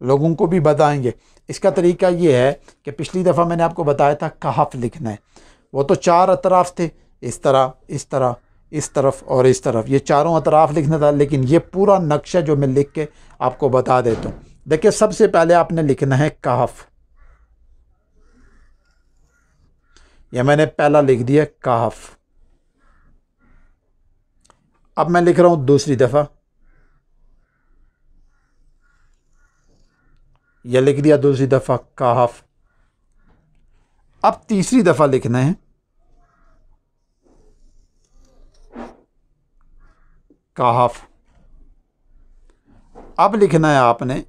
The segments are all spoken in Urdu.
لوگوں کو بھی بتائیں گے۔ اس کا طریقہ یہ ہے کہ پچھلی دفعہ میں نے آپ کو بتایا تھا کہف لکھنا ہے، وہ تو 4 اطراف تھے، اس طرح، اس طرح، اس طرف اور اس طرف، یہ چاروں اطراف لکھنا تھا، لیکن یہ پورا نقشہ جو میں لکھ کے آپ کو بتا دیتا ہوں۔ دیکھیں سب سے پہلے آپ نے لکھنا ہے کہف، یہ میں نے پہلا لکھ دیا کہف۔ اب میں لکھ رہا ہوں دوسری دفعہ، یہ لکھ دیا دوسری دفعہ کہف۔ اب تیسری دفعہ لکھنا ہے کہف۔ اب لکھنا ہے آپ نے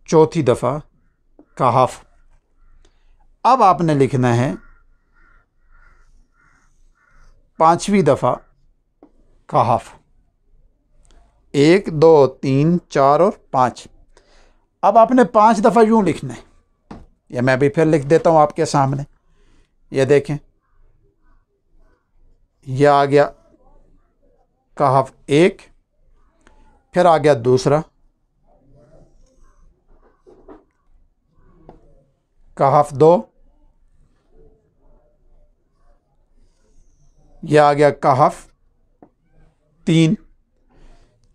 چوتھی دفعہ کہف۔ اب آپ نے لکھنا ہے 5ویں دفعہ کہف، 1 2 3 4 اور 5۔ اب آپ نے 5 دفعہ یوں لکھنا ہے، یہ میں بھی پھر لکھ دیتا ہوں آپ کے سامنے، یہ دیکھیں، یہ آ گیا کہف 1، پھر آ گیا دوسرا کہف 2، یہ آ گیا کہف 3،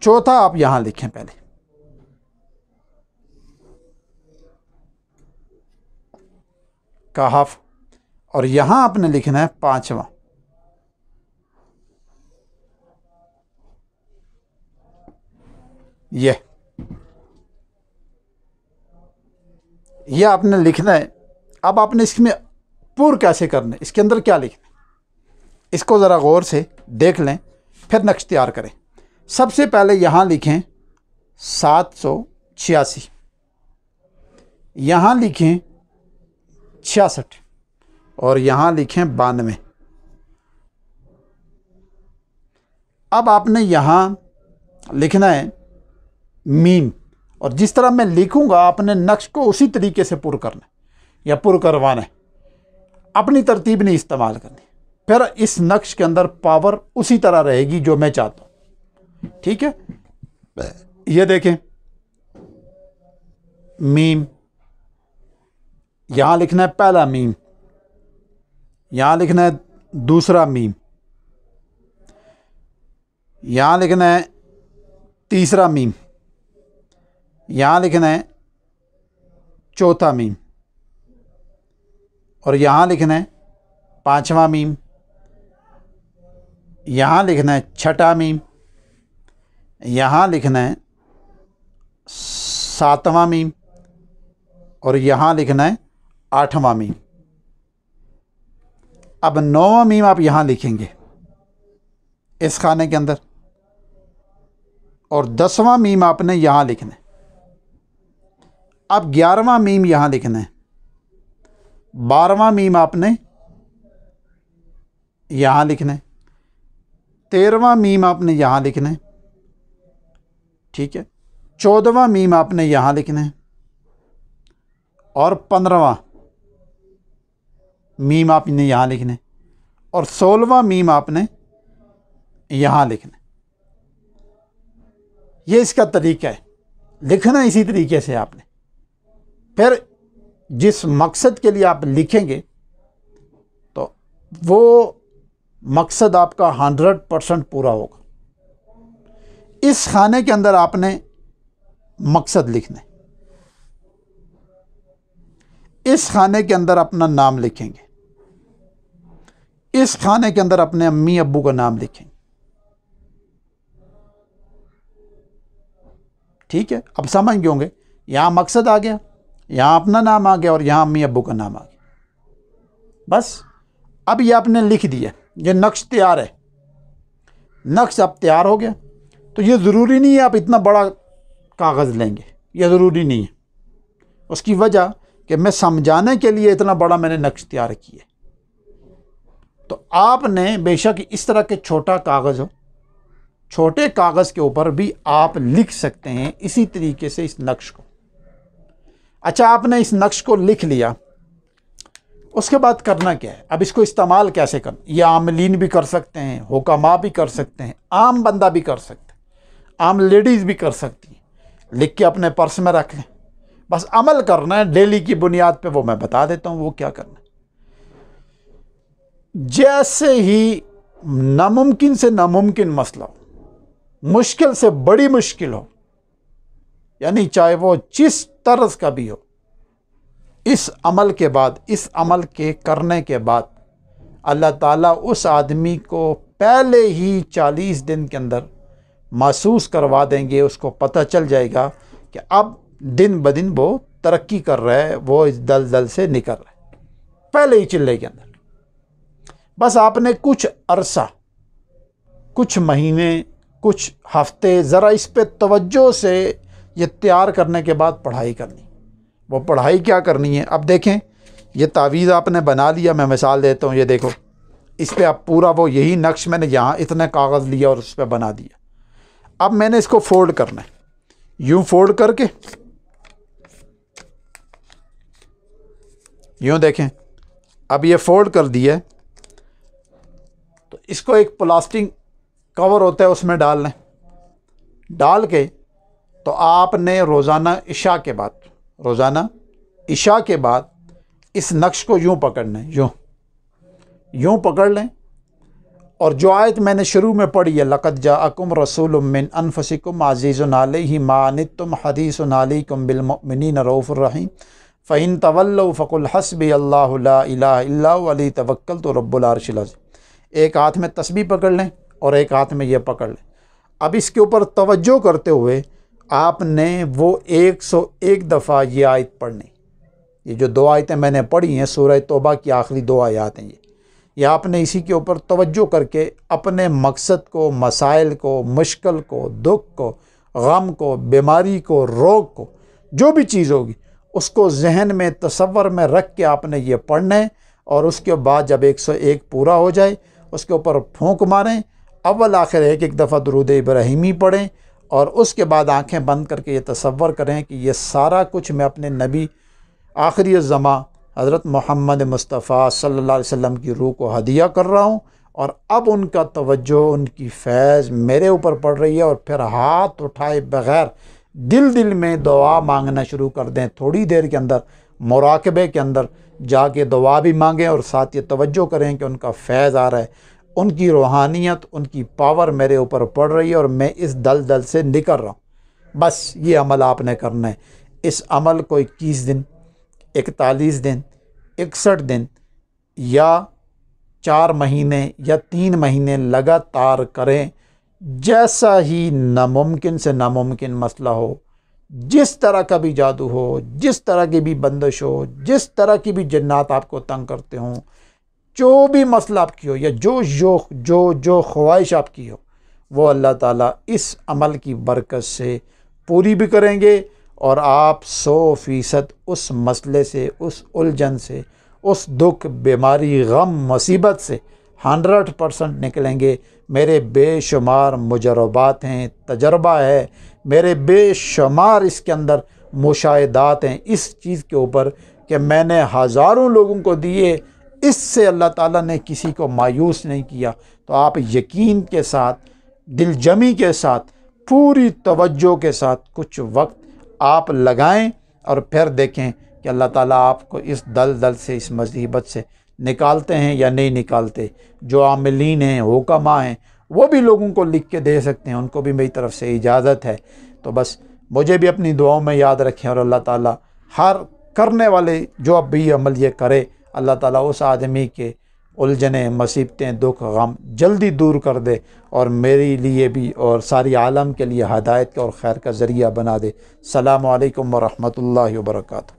چوتھا آپ یہاں لکھیں پہلے، کہف، اور یہاں آپ نے لکھنا ہے 5واں، یہ آپ نے لکھنا ہے۔ اب آپ نے اس میں پور کیسے کرنا ہے، اس کے اندر کیا لکھنا ہے، اس کو ذرا غور سے دیکھ لیں، پھر نقش تیار کریں۔ سب سے پہلے یہاں لکھیں 786، یہاں لکھیں 66، اور یہاں لکھیں 92۔ اب آپ نے یہاں لکھنا ہے میم، اور جس طرح میں لکھوں گا آپ نے نقش کو اسی طریقے سے پر کرنا ہے یا پر کروانا ہے، اپنی ترتیب نہیں استعمال کرنی، پھر اس نقش کے اندر پاور اسی طرح رہے گی جو میں چاہتا ہوں، ٹھیک ہے۔ یہ دیکھیں میم، یہاں لکھنا ہے پہلا میم، یہاں لکھنا ہے دوسرا میم، یہاں لکھنا ہے تیسرا میم، یہاں لکھنا ہے چوتھا میم، اور یہاں لکھنا ہے 5واں میم، یہاں لکھنا ہے 6واں میم، یہاں لکھنا ہے 7واں میم، اور یہاں لکھنا ہے 8واں میم۔ اب 9واں میم آپ یہاں لکھیں گے اس خانے کے اندر، اور 10واں میم آپ نے یہاں لکھنا ہے۔ اب 11واں میم یہاں لکھنا ہے، 12واں میم آپ نے یہاں لکھنا ہے، 13واں میم آپ نے یہاں لکھنا ہے، ٹھیک ہے، 14واں میم آپ نے یہاں لکھنا ہے، اور 15واں میم آپ نے یہاں لکھنا ہے، اور 16واں میم آپ نے یہاں لکھنا ہے۔ یہ اس کا طریقہ ہے، لکھنا اسی طریقے سے آپ نے، پھر جس مقصد کے لیے آپ لکھیں گے تو وہ مقصد آپ کا 100% پورا ہوگا۔ اس خانے کے اندر آپ نے مقصد لکھنا ہے، اس خانے کے اندر اپنا نام لکھیں گے، اس خانے کے اندر اپنے امی ابو کا نام لکھیں گے، ٹھیک ہے۔ اب سمجھ گئے ہوں گے، یہاں مقصد آ گیا، یہاں اپنا نام آ گیا، اور یہاں امی ابو کا نام آ گیا، بس۔ اب یہ آپ نے لکھ دیا، یہ نقش تیار ہے، نقش اب تیار ہو گیا۔ تو یہ ضروری نہیں ہے آپ اتنا بڑا کاغذ لیں گے، یہ ضروری نہیں ہے، اس کی وجہ کہ میں سمجھانے کے لیے اتنا بڑا میں نے نقش تیار کیا ہے۔ تو آپ نے بے شک اس طرح کے چھوٹا کاغذ ہو، چھوٹے کاغذ کے اوپر بھی آپ لکھ سکتے ہیں اسی طریقے سے اس نقش کو۔ اچھا، آپ نے اس نقش کو لکھ لیا، اس کے بعد کرنا کیا ہے؟ اب اس کو استعمال کیسے کرنا؟ یہ عاملین بھی کر سکتے ہیں، حکماء بھی کر سکتے ہیں، عام بندہ بھی کر سکتا ہے، عام لیڈیز بھی کر سکتی ہیں، لکھ کے اپنے پرس میں رکھ لیں، بس عمل کرنا ہے ڈیلی کی بنیاد پہ، وہ میں بتا دیتا ہوں وہ کیا کرنا ہے۔ جیسے ہی ناممکن سے ناممکن مسئلہ ہو، مشکل سے بڑی مشکل ہو، یعنی چاہے وہ جس طرز کا بھی ہو، اس عمل کے بعد، اس عمل کے کرنے کے بعد اللہ تعالیٰ اس آدمی کو پہلے ہی 40 دن کے اندر محسوس کروا دیں گے، اس کو پتہ چل جائے گا کہ اب دن بدن وہ ترقی کر رہا ہے، وہ اس دلدل سے نکل رہا ہے پہلے ہی چلے کے اندر۔ بس آپ نے کچھ عرصہ، کچھ مہینے، کچھ ہفتے ذرا اس پہ توجہ سے یہ تیار کرنے کے بعد پڑھائی کرنی۔ وہ پڑھائی کیا کرنی ہے؟ اب دیکھیں، یہ تعویذ آپ نے بنا لیا، میں مثال دیتا ہوں، یہ دیکھو اس پہ اب پورا وہ یہی نقش میں نے یہاں اتنے کاغذ لیا اور اس پہ بنا دیا۔ اب میں نے اس کو فولڈ کرنا ہے، یوں فولڈ کر کے، یوں دیکھیں، اب یہ فولڈ کر دیا ہے تو اس کو ایک پلاسٹک کور ہوتا ہے اس میں ڈال لیں، ڈال کے تو آپ نے روزانہ عشاء کے بعد اس نقش کو یوں پکڑنا ہے، یوں پکڑ لیں، اور جو آیت میں نے شروع میں پڑھی ہے، لقد جاءکم رسول من انفسکم عزیز علیہ ما عنتم حریص علیکم بالمؤمنین رؤوف الرحیم فإن تولوا فقل حسبی اللہ لا الہ الا هو علیہ توکلت رب العرش العظیم۔ ایک ہاتھ میں تسبیح پکڑ لیں اور ایک ہاتھ میں یہ پکڑ لیں۔ اب اس کے اوپر توجہ کرتے ہوئے آپ نے وہ 101 دفعہ یہ آیت پڑھنی۔ یہ جو 2 آیتیں میں نے پڑھی ہیں سورہ توبہ کی آخری 2 آیات ہیں، یہ آپ نے اسی کے اوپر توجہ کر کے اپنے مقصد کو، مسائل کو، مشکل کو، دکھ کو، غم کو، بیماری کو، روگ کو، جو بھی چیز ہوگی اس کو ذہن میں، تصور میں رکھ کے آپ نے یہ پڑھنا ہے، اور اس کے بعد جب 101 پورا ہو جائے اس کے اوپر پھونک ماریں، اول آخر ایک دفعہ درود ابراہیمی پڑھیں، اور اس کے بعد آنکھیں بند کر کے یہ تصور کریں کہ یہ سارا کچھ میں اپنے نبی آخری الزماں حضرت محمد مصطفیٰ صلی اللہ علیہ وسلم کی روح کو ہدیہ کر رہا ہوں، اور اب ان کا توجہ، ان کی فیض میرے اوپر پڑ رہی ہے، اور پھر ہاتھ اٹھائے بغیر دل میں دعا مانگنا شروع کر دیں۔ تھوڑی دیر کے اندر مراقبے کے اندر جا کے دعا بھی مانگیں، اور ساتھ یہ توجہ کریں کہ ان کا فیض آ رہا ہے، ان کی روحانیت، ان کی پاور میرے اوپر پڑ رہی ہے، اور میں اس دلدل سے نکل رہا ہوں۔ بس یہ عمل آپ نے کرنا ہے۔ اس عمل کو 21 دن، 41 دن، 61 دن یا 4 مہینے یا 3 مہینے لگاتار کریں۔ جیسا ہی ناممکن سے ناممکن مسئلہ ہو، جس طرح کا بھی جادو ہو، جس طرح کی بھی بندش ہو، جس طرح کی بھی جنات آپ کو تنگ کرتے ہوں، جو بھی مسئلہ آپ کی ہو، یا جو خواہش آپ کی ہو، وہ اللہ تعالیٰ اس عمل کی برکت سے پوری بھی کریں گے، اور آپ 100% اس مسئلے سے، اس الجھن سے، اس دکھ، بیماری، غم، مصیبت سے 100% نکلیں گے۔ میرے بے شمار مجربات ہیں، تجربہ ہے، میرے بے شمار اس کے اندر مشاہدات ہیں اس چیز کے اوپر کہ میں نے ہزاروں لوگوں کو دیے، اس سے اللہ تعالیٰ نے کسی کو مایوس نہیں کیا۔ تو آپ یقین کے ساتھ، دل جمی کے ساتھ، پوری توجہ کے ساتھ کچھ وقت آپ لگائیں، اور پھر دیکھیں کہ اللہ تعالیٰ آپ کو اس دلدل سے، اس مصیبت سے نکالتے ہیں یا نہیں نکالتے۔ جو عاملین ہیں، حکماء ہیں، وہ بھی لوگوں کو لکھ کے دے سکتے ہیں، ان کو بھی میری طرف سے اجازت ہے۔ تو بس مجھے بھی اپنی دعاؤں میں یاد رکھیں، اور اللہ تعالیٰ ہر کرنے والے جو اب بھی عمل یہ کرے، اللہ تعالیٰ اس آدمی کے الجھنیں، مصیبتیں، دکھ، غم جلدی دور کر دے، اور میرے لیے بھی اور ساری عالم کے لیے ہدایت کا اور خیر کا ذریعہ بنا دے۔ السلام علیکم ورحمۃ اللہ وبرکاتہ۔